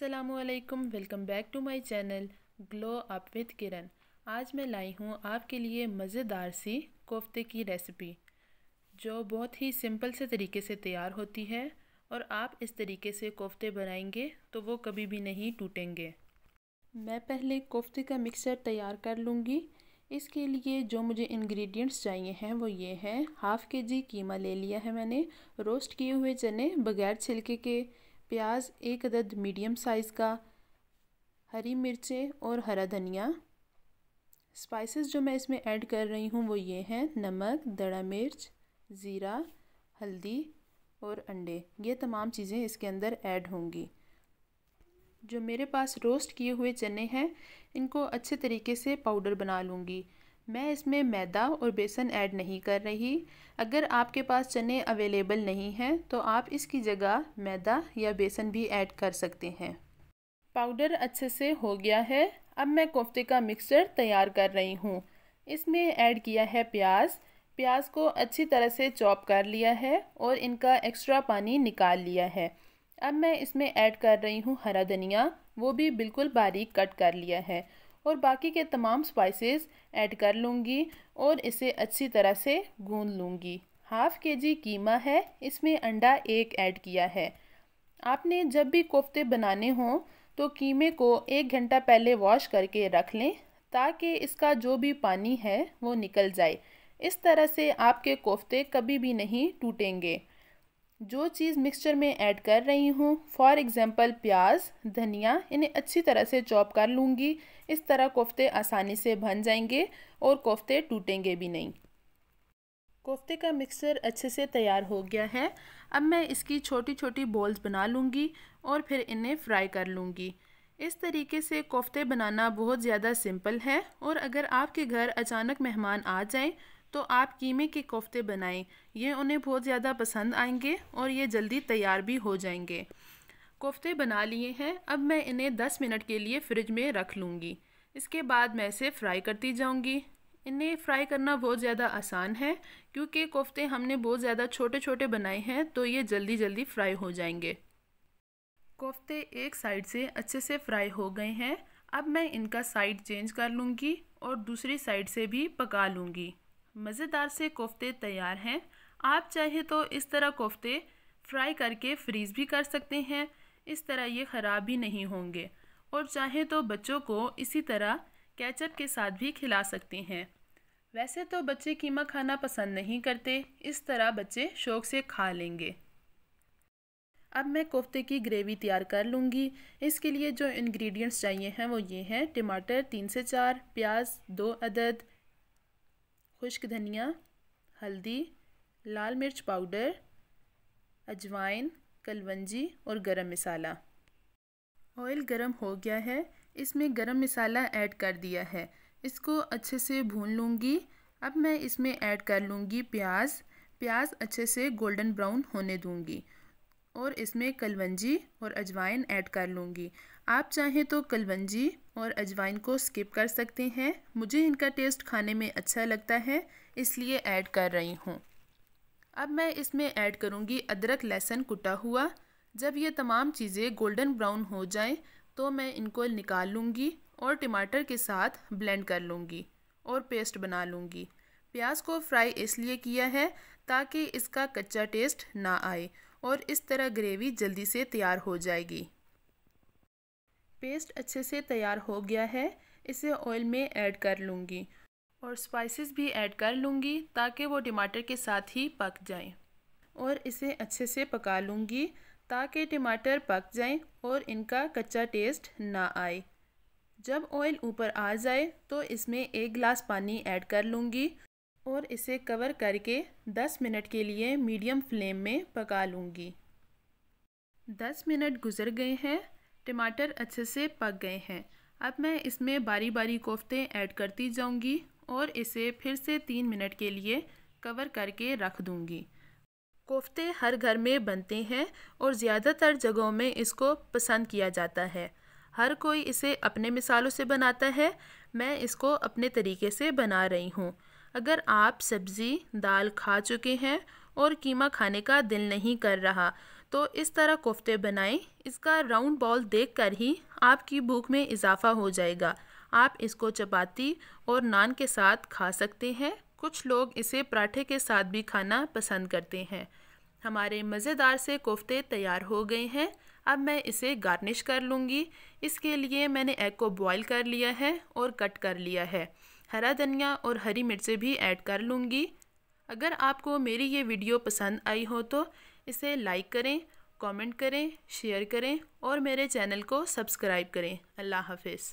अस्सलामुअलैकुम, welcome back to my channel glow up with Kiran. आज मैं लाई हूँ आपके लिए मज़ेदार सी कोफ्ते की रेसिपी जो बहुत ही सिंपल से तरीके से तैयार होती है और आप इस तरीके से कोफ्ते बनाएंगे तो वो कभी भी नहीं टूटेंगे। मैं पहले कोफ्ते का मिक्सचर तैयार कर लूँगी। इसके लिए जो मुझे इंग्रेडिएंट्स चाहिए हैं वो ये हैं। हाफ़ के-जी कीमा ले लिया है मैंने, रोस्ट किए हुए चने बगैर छिलके के, प्याज एक अदद मीडियम साइज़ का, हरी मिर्चें और हरा धनिया। स्पाइसेस जो मैं इसमें ऐड कर रही हूँ वो ये हैं नमक, दड़ा मिर्च, ज़ीरा, हल्दी और अंडे। ये तमाम चीज़ें इसके अंदर ऐड होंगी। जो मेरे पास रोस्ट किए हुए चने हैं इनको अच्छे तरीके से पाउडर बना लूँगी। मैं इसमें मैदा और बेसन ऐड नहीं कर रही। अगर आपके पास चने अवेलेबल नहीं हैं तो आप इसकी जगह मैदा या बेसन भी ऐड कर सकते हैं। पाउडर अच्छे से हो गया है। अब मैं कोफ्ते का मिक्सचर तैयार कर रही हूँ। इसमें ऐड किया है प्याज को अच्छी तरह से चॉप कर लिया है और इनका एक्स्ट्रा पानी निकाल लिया है। अब मैं इसमें ऐड कर रही हूँ हरा धनिया, वो भी बिल्कुल बारीक कट कर लिया है, और बाकी के तमाम स्पाइसेस ऐड कर लूँगी और इसे अच्छी तरह से गूंद लूँगी। हाफ़ के-जी कीमा है, इसमें अंडा एक ऐड किया है। आपने जब भी कोफ्ते बनाने हों तो कीमे को 1 घंटा पहले वॉश करके रख लें ताकि इसका जो भी पानी है वो निकल जाए। इस तरह से आपके कोफ्ते कभी भी नहीं टूटेंगे। जो चीज़ मिक्सचर में ऐड कर रही हूँ, फॉर एग्ज़ाम्पल प्याज, धनिया, इन्हें अच्छी तरह से चॉप कर लूँगी। इस तरह कोफ्ते आसानी से बन जाएंगे और कोफ्ते टूटेंगे भी नहीं। कोफ्ते का मिक्सचर अच्छे से तैयार हो गया है। अब मैं इसकी छोटी छोटी बॉल्स बना लूँगी और फिर इन्हें फ्राई कर लूँगी। इस तरीके से कोफ्ते बनाना बहुत ज़्यादा सिंपल है और अगर आपके घर अचानक मेहमान आ जाएं तो आप कीमे के कोफ्ते बनाएं। ये उन्हें बहुत ज़्यादा पसंद आएंगे और ये जल्दी तैयार भी हो जाएंगे। कोफ्ते बना लिए हैं। अब मैं इन्हें 10 मिनट के लिए फ्रिज में रख लूँगी। इसके बाद मैं इसे फ्राई करती जाऊँगी। इन्हें फ्राई करना बहुत ज़्यादा आसान है क्योंकि कोफ्ते हमने बहुत ज़्यादा छोटे छोटे बनाए हैं तो ये जल्दी जल्दी फ्राई हो जाएंगे। कोफ्ते एक साइड से अच्छे से फ्राई हो गए हैं। अब मैं इनका साइड चेंज कर लूँगी और दूसरी साइड से भी पका लूँगी। मज़ेदार से कोफ्ते तैयार हैं। आप चाहे तो इस तरह कोफ्ते फ्राई करके फ्रीज़ भी कर सकते हैं, इस तरह ये ख़राब भी नहीं होंगे, और चाहे तो बच्चों को इसी तरह केचप के साथ भी खिला सकते हैं। वैसे तो बच्चे कीमा खाना पसंद नहीं करते, इस तरह बच्चे शौक़ से खा लेंगे। अब मैं कोफ्ते की ग्रेवी तैयार कर लूँगी। इसके लिए जो इंग्रेडिएंट्स चाहिए हैं वो ये हैं टमाटर 3 से 4, प्याज 2 अदद, खुश्क धनिया, हल्दी, लाल मिर्च पाउडर, अजवाइन, कलवंजी और गरम मसाला। ऑयल गरम हो गया है, इसमें गरम मसाला ऐड कर दिया है। इसको अच्छे से भून लूँगी। अब मैं इसमें ऐड कर लूँगी प्याज अच्छे से गोल्डन ब्राउन होने दूँगी और इसमें कलवंजी और अजवाइन ऐड कर लूँगी। आप चाहें तो कलवंजी और अजवाइन को स्किप कर सकते हैं। मुझे इनका टेस्ट खाने में अच्छा लगता है इसलिए ऐड कर रही हूँ। अब मैं इसमें ऐड करूँगी अदरक लहसुन कुटा हुआ। जब ये तमाम चीज़ें गोल्डन ब्राउन हो जाएं तो मैं इनको निकाल लूँगी और टमाटर के साथ ब्लेंड कर लूँगी और पेस्ट बना लूँगी। प्याज को फ्राई इसलिए किया है ताकि इसका कच्चा टेस्ट ना आए और इस तरह ग्रेवी जल्दी से तैयार हो जाएगी। पेस्ट अच्छे से तैयार हो गया है, इसे ऑयल में ऐड कर लूँगी और स्पाइसेस भी ऐड कर लूँगी ताकि वो टमाटर के साथ ही पक जाएं, और इसे अच्छे से पका लूँगी ताकि टमाटर पक जाएं और इनका कच्चा टेस्ट ना आए। जब ऑयल ऊपर आ जाए तो इसमें 1 गिलास पानी ऐड कर लूँगी और इसे कवर करके 10 मिनट के लिए मीडियम फ्लेम में पका लूँगी। 10 मिनट गुजर गए हैं, टमाटर अच्छे से पक गए हैं। अब मैं इसमें बारी बारी कोफ्ते ऐड करती जाऊँगी और इसे फिर से 3 मिनट के लिए कवर करके रख दूँगी। कोफ्ते हर घर में बनते हैं और ज़्यादातर जगहों में इसको पसंद किया जाता है। हर कोई इसे अपने मिसालों से बनाता है, मैं इसको अपने तरीके से बना रही हूँ। अगर आप सब्ज़ी दाल खा चुके हैं और कीमा खाने का दिल नहीं कर रहा तो इस तरह कोफ्ते बनाएं। इसका राउंड बॉल देखकर ही आपकी भूख में इजाफ़ा हो जाएगा। आप इसको चपाती और नान के साथ खा सकते हैं। कुछ लोग इसे पराठे के साथ भी खाना पसंद करते हैं। हमारे मज़ेदार से कोफ्ते तैयार हो गए हैं। अब मैं इसे गार्निश कर लूँगी। इसके लिए मैंने एग को बॉईल कर लिया है और कट कर लिया है। हरा धनिया और हरी मिर्चें भी ऐड कर लूँगी। अगर आपको मेरी ये वीडियो पसंद आई हो तो इसे लाइक करें, कमेंट करें, शेयर करें और मेरे चैनल को सब्सक्राइब करें। अल्लाह हाफ़िज़।